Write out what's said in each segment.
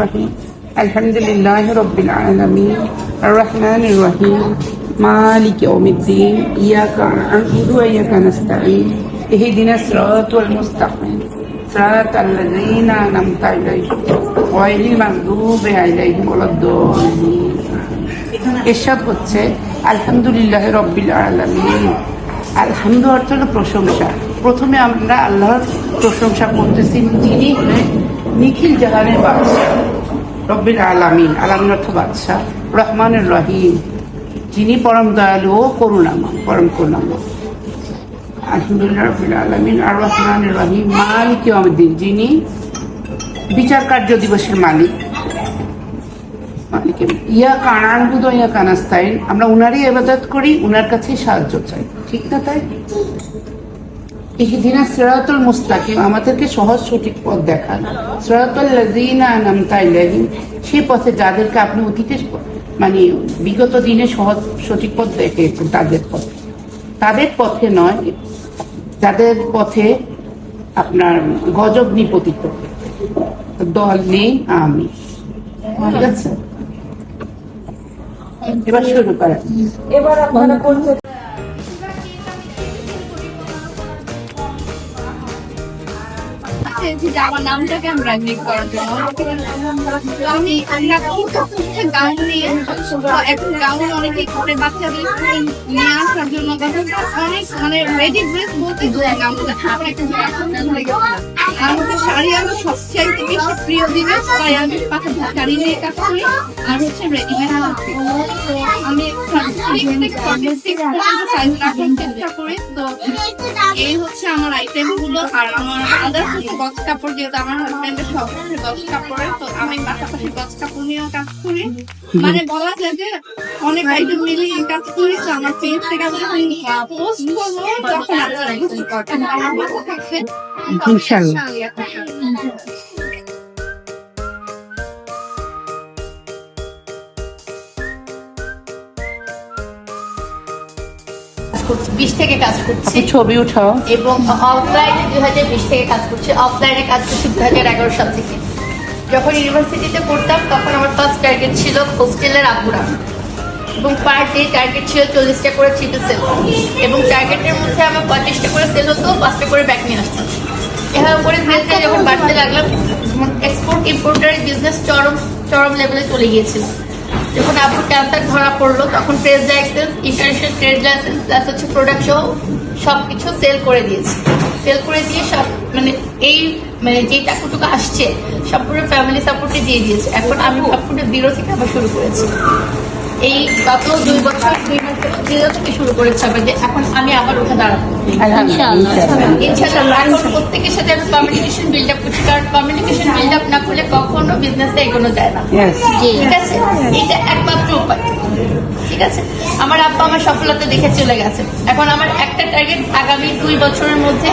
রহিম আলহামদুলিল্লাহি রাব্বিল আলামিন আর রহমানির রহিম মালিকি ইয়াউমিদ্দিন ইয়াকা না'বুদু ওয়া ইয়াকা নাস্তাঈন ইহদিনাস সিরাতাল মুস্তাকিম সিরাতাল লাযীনা আন'আমতা আলাইহিম গায়রিল মাগদুবি আলাইহিম ওয়ালাদ-দাল্লিন। এরশাদ হচ্ছে আলহামদুলিল্লাহি রাব্বিল আলামিন। আলহামদু অর্থ হলো প্রশংসা। প্রথমে আমরা আল্লাহর প্রশংসা করতেছি, যিনি হলেন নিখিল জাহানের বাদশাহ, রব্বিল আলামিন। আলামিন অর্থ বাদশাহ। রহমানের রহিম, যিনি পরম দয়ালু ও করুণাময়, পরম করুণাময়। আলহামদুলিল্লাহ রব্বিল আলামিন আর রহমানের রহিম মালিক ইয়াউমিদ্দিন, যিনি বিচার কার্য দিবসের মালিক। ইয়াকা না'বুদু ওয়া ইয়াকা নাস্তাঈন, আমরা উনারই ইবাদত করি, উনার কাছেই সাহায্য চাই, ঠিক না? তাই ইহদিনাস সিরাতাল মুস্তাকিম, আমাদেরকে সহজ সঠিক পথ দেখান। সিরাতাল লাযীনা আন'আমতা আলাইহিম, সেই পথে যাদেরকে আপনি অতীতে মানে বিগত দিনে সহজ সঠিক পথ দেখিয়েছেন, তাদের পথে নয়, যাদের পথে আপনার গজব নিপতিত দল নেই। আমি ঠিক আছে, এবার শুরু করেন। এবার আপনারা কোন আমার নামটাকে আমি রাজনীতি করার জন্য আমি গাউন নিয়ে এখন গাউন অনেকে করে বাচ্চাদের নিয়ে আসার জন্য অনেক মানে রেডি ড্রেস বলতে আমাকে শাড়ি আমার সবচেয়ে বেশি প্রিয় জিনিস, তাই আমি শাড়ি নিয়ে কাজ করি আর হচ্ছে রেডিমেড আমি চেষ্টা করি। তো এই হচ্ছে আমার আইটেম গুলো। আর আমার আদার গজ কাপড়, যেহেতু আমার হাজবেন্ডের শখ আছে গজ কাপড়ের, তো আমি পাশাপাশি গজ কাপড় নিয়েও কাজ করি। মানে বলা যায় যে অনেক আইটেম মিলিয়ে কাজ করি। তো আমার পেজ থেকে আমি পোস্ট করবো তখন আপনারা ইনশাআল্লাহ। বিশ থেকে কাজ করছি, ছবি উঠাও। এবং অফলাইনে 2020 থেকে কাজ করছি, অফলাইনে কাজ করছি 2011 সাল থেকে। যখন ইউনিভার্সিটিতে পড়তাম তখন আমার ফার্স্ট টার্গেট ছিল হোস্টেলের আব্বুরা, এবং পার ডে টার্গেট ছিল 40টা করে থ্রি সেল, এবং টার্গেটের মধ্যে আমার 35টা করে সেল হতো, 5টা করে ব্যাক নিয়ে আসতাম। এভাবে করে ধীরে যখন বাড়তে লাগলাম, এক্সপোর্ট ইম্পোর্টারের বিজনেস চরম লেভেলে চলে গিয়েছিল। যখন আব্বুর ক্যান্সার ধরা পড়লো, তখন trade licence, international trade licence plus হচ্ছে প্রোডাক্ট সহ সবকিছু সেল করে দিয়েছি। সেল করে দিয়ে সব মানে এই মানে যে টাকাটুকু আসছে সব পুরো ফ্যামিলি সাপোর্টে দিয়ে দিয়েছে। এখন আমি সবপুরো জিরো থেকে আবার শুরু করেছি। এই গত 2 বছর 2 মাস জিরো থেকে শুরু করেছি, যে এখন আমি আবার উঠে দাঁড়াবো ইনশাআল্লাহ। এখন প্রত্যেকের সাথে আমি কমিউনিকেশন বিল্ড আপ করছি, কারণ কমিউনিকেশন বিল্ড আপ না করলে কখনো বিজনেসে এগোনো যায় না, ঠিক আছে? এটা একমাত্র উপায়, ঠিক আছে? আমার আব্বা আমার সফলতা দেখে চলে গেছে। এখন আমার একটা টার্গেট, আগামী 2 বছরের মধ্যে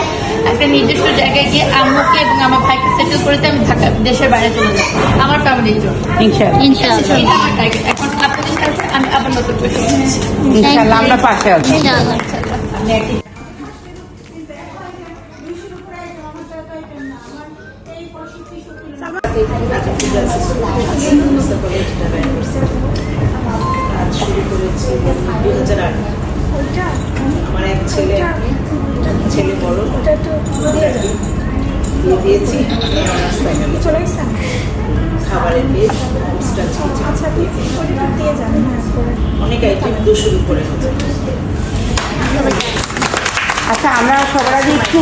একটা নির্দিষ্ট জায়গায় গিয়ে আম্মুকে এবং আমার ভাইকে সেটেল করে আমি ঢাকা দেশের বাইরে চলে যাবো আমার ফ্যামিলির জন্য, ইনশাআল্লাহ। এটা আমার টার্গেট। এখন আপনাদের সাথে আমি আবার নতুন করে শুরু করছি, ইনশাআল্লাহ। আমরা পাশে আছি। শুরু করেছি 2008। আমার এক ছেলে বড় দিয়ে দিয়েছি খাবারের পেজ, অনেক আইটেম শুরু করে। আচ্ছা, আমরা সবার আগে একটু